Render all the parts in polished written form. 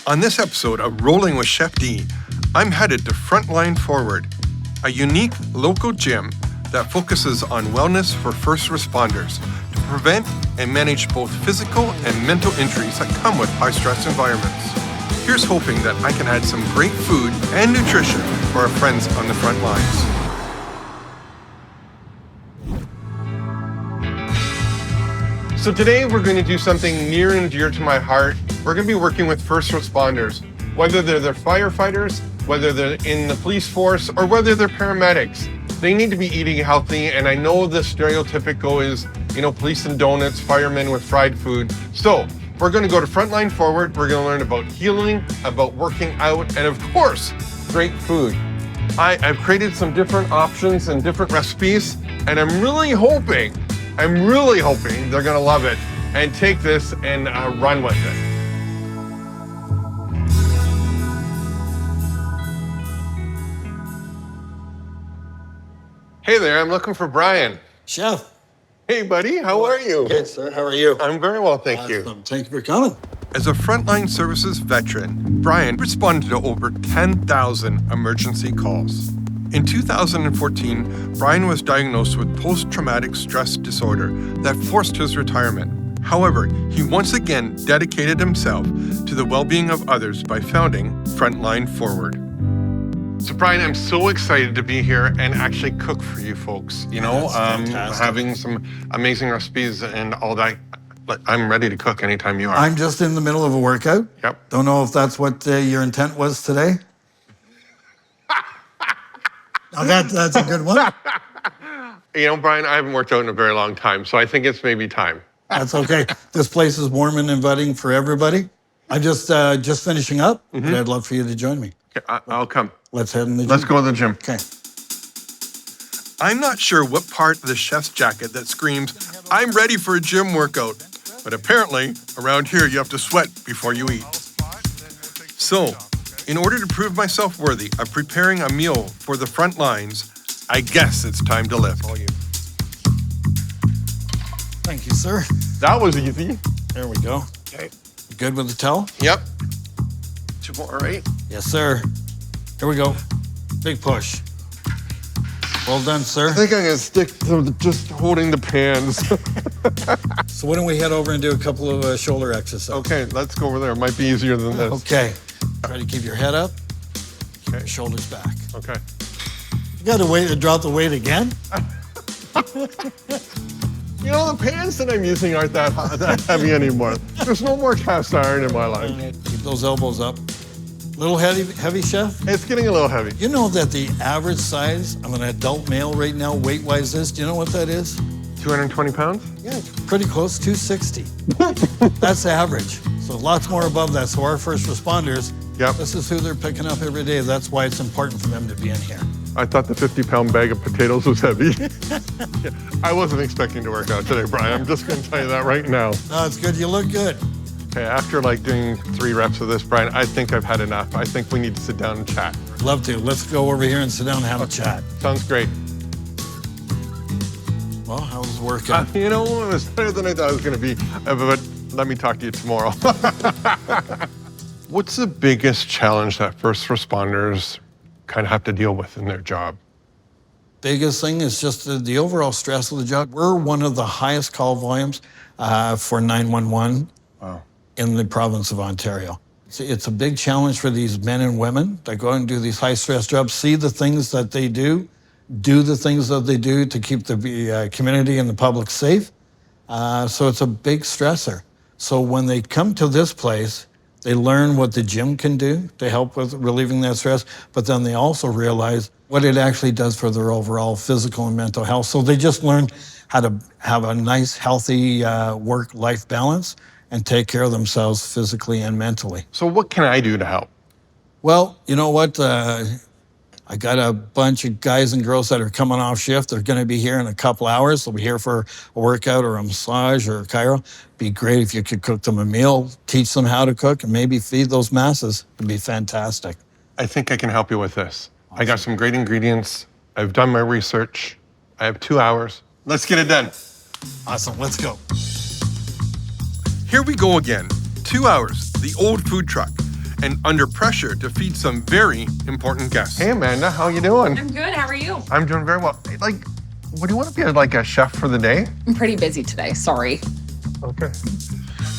On this episode of Rolling with CHEFD, I'm headed to Frontline Forward, a unique local gym that focuses on wellness for first responders to prevent and manage both physical and mental injuries that come with high-stress environments. Here's hoping that I can add some great food and nutrition for our friends on the front lines. So today we're going to do something near and dear to my heart. We're going to be working with first responders, whether they're firefighters, whether they're in the police force, or whether they're paramedics. They need to be eating healthy, and I know the stereotypical is, police and donuts, firemen with fried food. So we're going to go to Frontline Forward. We're going to learn about healing, about working out, and of course, great food. I've created some different options and different recipes, and I'm really hoping they're gonna love it and take this and run with it. Hey there, I'm looking for Brian. Chef. Hey buddy, how are you? Good, sir. How are you? I'm very well, thank you. Thank you for coming. As a frontline services veteran, Brian responded to over 10,000 emergency calls. In 2014, Brian was diagnosed with post-traumatic stress disorder that forced his retirement. However, he once again dedicated himself to the well-being of others by founding Frontline Forward. So Brian, I'm so excited to be here and actually cook for you folks. Having some amazing recipes and all that. I'm ready to cook anytime you are. I'm just in the middle of a workout. Yep. Don't know if that's what your intent was today. Now that's a good one. Brian, I haven't worked out in a very long time, so I think it's maybe time. That's okay. This place is warm and inviting for everybody. I'm just finishing up, and I'd love for you to join me. Okay, I'll come. Let's head in the gym. Let's go to the gym. Okay. I'm not sure what part of the chef's jacket that screams, "I'm ready for a gym workout," but apparently, around here you have to sweat before you eat. So, in order to prove myself worthy of preparing a meal for the front lines, I guess it's time to lift. Thank you, sir. That was easy. There we go. Okay. Good with the towel? Yep. 2 more, right? Yes, sir. Here we go. Big push. Well done, sir. I think I'm gonna stick to just holding the pans. So why don't we head over and do a couple of shoulder exercises? Okay, let's go over there. It might be easier than this. Okay. Try to keep your head up. Okay. Your shoulders back. Okay. You got to wait to drop the weight again? The pans that I'm using aren't that heavy anymore. There's no more cast iron in my life. Keep those elbows up. Little heavy, chef? It's getting a little heavy. You know that the average size of an adult male right now, weight-wise, is? Do you know what that is? 220 pounds? Yeah, pretty close, 260. That's the average. So lots more above that. So our first responders, this is who they're picking up every day. That's why it's important for them to be in here. I thought the 50-pound bag of potatoes was heavy. I wasn't expecting to work out today, Brian. I'm just going to tell you that right now. No, it's good. You look good. Okay, after doing 3 reps of this, Brian, I think I've had enough. I think we need to sit down and chat. Love to. Let's go over here and sit down and have a chat. Sounds great. Well, how was the workout? It was better than I thought it was going to be, but let me talk to you tomorrow. What's the biggest challenge that first responders kind of have to deal with in their job? Biggest thing is just the overall stress of the job. We're one of the highest call volumes for 911 in the province of Ontario. It's a big challenge for these men and women that go out and do these high-stress jobs, see the things that they do the things that they do to keep the community and the public safe. So it's a big stressor. So when they come to this place, they learn what the gym can do to help with relieving that stress, but then they also realize what it actually does for their overall physical and mental health. So they just learn how to have a nice, healthy work-life balance and take care of themselves physically and mentally. So what can I do to help? Well, you know what? I got a bunch of guys and girls that are coming off shift. They're going to be here in a couple hours. They'll be here for a workout or a massage or a chiro. Be great if you could cook them a meal, teach them how to cook, and maybe feed those masses. It'd be fantastic. I think I can help you with this. Awesome. I got some great ingredients. I've done my research. I have 2 hours. Let's get it done. Awesome, let's go. Here we go again. 2 hours, the old food truck. and under pressure to feed some very important guests. Hey, Amanda, how you doing? I'm good. How are you? I'm doing very well. Like, what do you want to be like a chef for the day? I'm pretty busy today. Sorry. Okay.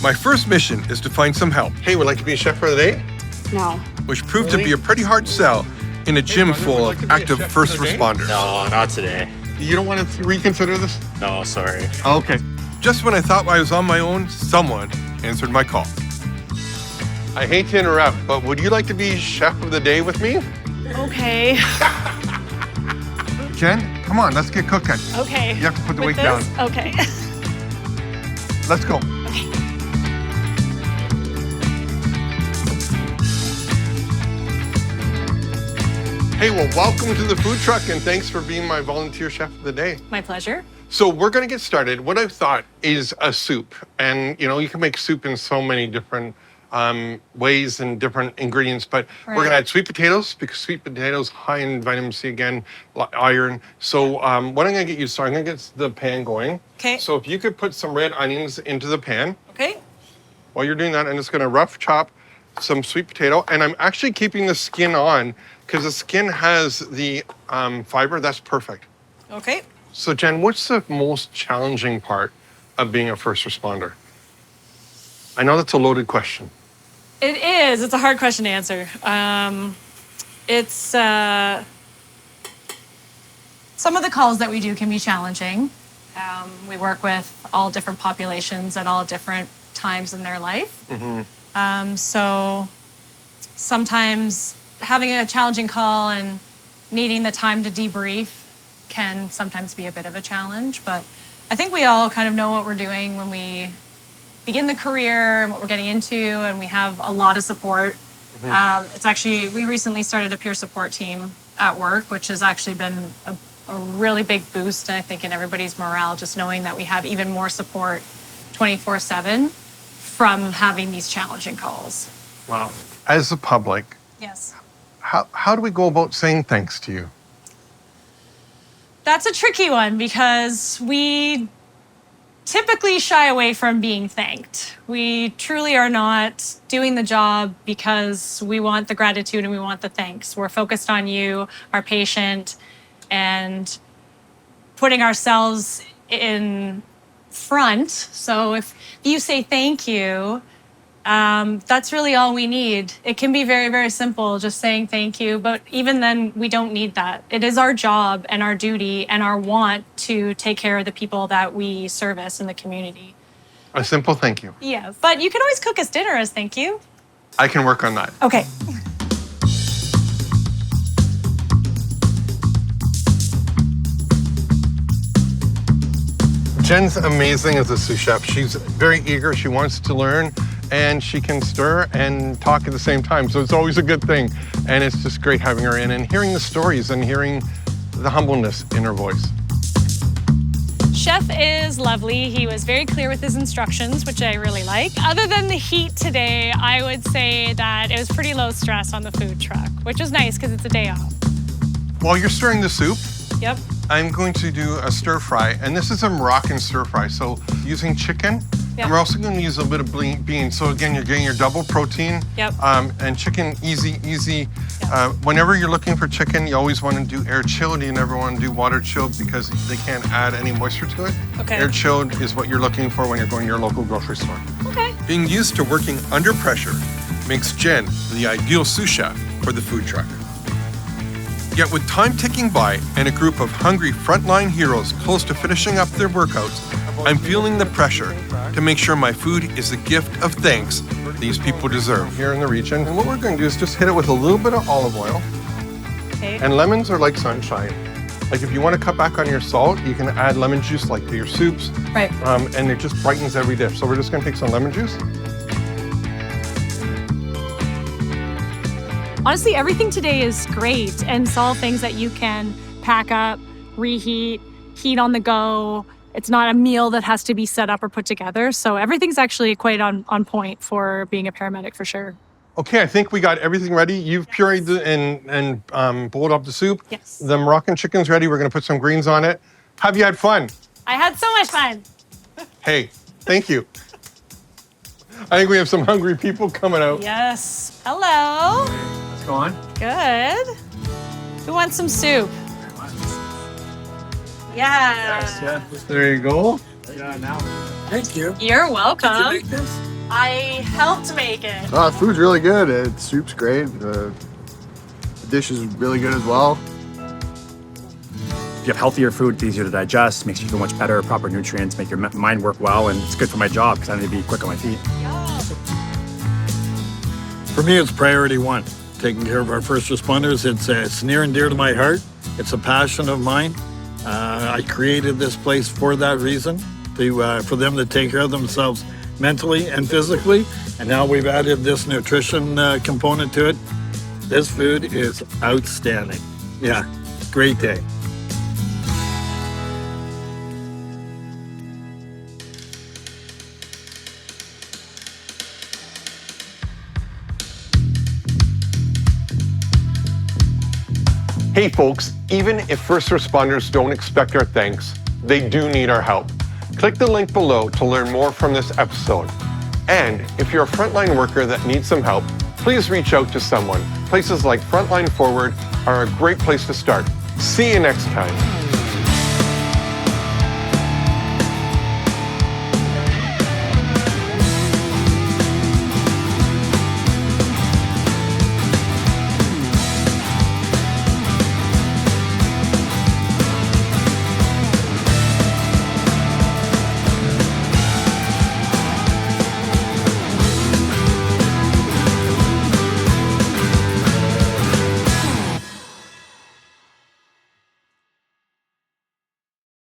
My first mission is to find some help. Hey, would like to be a chef for the day? No. Which proved to be a pretty hard sell in a gym full of active first responders. No, not today. You don't want to reconsider this? No, sorry. Okay. Just when I thought I was on my own, someone answered my call. I hate to interrupt, but would you like to be chef of the day with me? Okay. Jen, come on, let's get cooking. Okay. You have to put the With weight down. this? Okay. Let's go. Hey, well, welcome to the food truck, and thanks for being my volunteer chef of the day. My pleasure. So we're gonna get started. What I've thought is a soup, and you can make soup in so many different ways and different ingredients, but we're gonna add sweet potatoes because sweet potatoes high in vitamin C again, iron. So what I'm gonna get you started, I'm gonna get the pan going. Okay. So if you could put some red onions into the pan. Okay. While you're doing that, I'm just gonna rough chop some sweet potato, and I'm actually keeping the skin on because the skin has the fiber. That's perfect. Okay. So Jen, what's the most challenging part of being a first responder? I know that's a loaded question. It is. It's a hard question to answer. It's some of the calls that we do can be challenging. We work with all different populations at all different times in their life. So sometimes having a challenging call and needing the time to debrief can sometimes be a bit of a challenge, but I think we all kind of know what we're doing when we begin the career and what we're getting into, and we have a lot of support. It's actually, we recently started a peer support team at work, which has actually been a really big boost, I think, in everybody's morale, just knowing that we have even more support 24/7 from having these challenging calls. Wow. As the public, Yes. how do we go about saying thanks to you? That's a tricky one because we typically shy away from being thanked. We truly are not doing the job because we want the gratitude and we want the thanks. We're focused on you, our patient, and putting ourselves in front. So if you say thank you, that's really all we need. It can be very, very simple, just saying thank you. But even then, we don't need that. It is our job and our duty and our want to take care of the people that we service in the community. A simple thank you. Yeah, but you can always cook us dinner as thank you. I can work on that. Okay. Jen's amazing as a sous chef. She's very eager. She wants to learn, and she can stir and talk at the same time. So it's always a good thing. And it's just great having her in and hearing the stories and hearing the humbleness in her voice. Chef is lovely. He was very clear with his instructions, which I really like. Other than the heat today, I would say that it was pretty low stress on the food truck, which is nice because it's a day off. While you're stirring the soup, Yep. I'm going to do a stir fry, and this is a Moroccan stir fry. So using chicken, and we're also going to use a little bit of beans. So again, you're getting your double protein. Yep. And chicken, easy. Whenever you're looking for chicken, you always want to do air chilled. You never want to do water chilled because they can't add any moisture to it. Okay. Air chilled is what you're looking for when you're going to your local grocery store. Okay. Being used to working under pressure makes Jen the ideal sous chef for the food truck. Yet with time ticking by and a group of hungry frontline heroes close to finishing up their workouts, I'm feeling the pressure to make sure my food is the gift of thanks these people deserve. Here in the region, and what we're going to do is just hit it with a little bit of olive oil. Okay. And lemons are like sunshine. Like if you want to cut back on your salt, you can add lemon juice like to your soups. Right. And it just brightens every dish. So we're just going to take some lemon juice. Honestly, everything today is great, and it's all things that you can pack up, reheat, heat on the go. It's not a meal that has to be set up or put together. So everything's actually quite on point for being a paramedic for sure. Okay, I think we got everything ready. You've pureed and boiled up the soup. Yes. The Moroccan chicken's ready. We're going to put some greens on it. Have you had fun? I had so much fun. Hey, thank you. I think we have some hungry people coming out. Yes. Hello. What's going on? Good. Who wants some soup? Yeah. Yeah. There you go. Yeah, now. Thank you. You're welcome. Did you make this? I helped make it. Food's really good. Soup's great. The dish is really good as well. If you have healthier food, it's easier to digest, makes you feel much better, proper nutrients, make your mind work well, and it's good for my job because I need to be quick on my feet. For me, it's priority one. Taking care of our first responders, it's near and dear to my heart. It's a passion of mine. I created this place for that reason, for them to take care of themselves mentally and physically. And now we've added this nutrition component to it. This food is outstanding. Yeah, great day. Hey folks, even if first responders don't expect our thanks, they do need our help. Click the link below to learn more from this episode. And if you're a frontline worker that needs some help, please reach out to someone. Places like Frontline Forward are a great place to start. See you next time.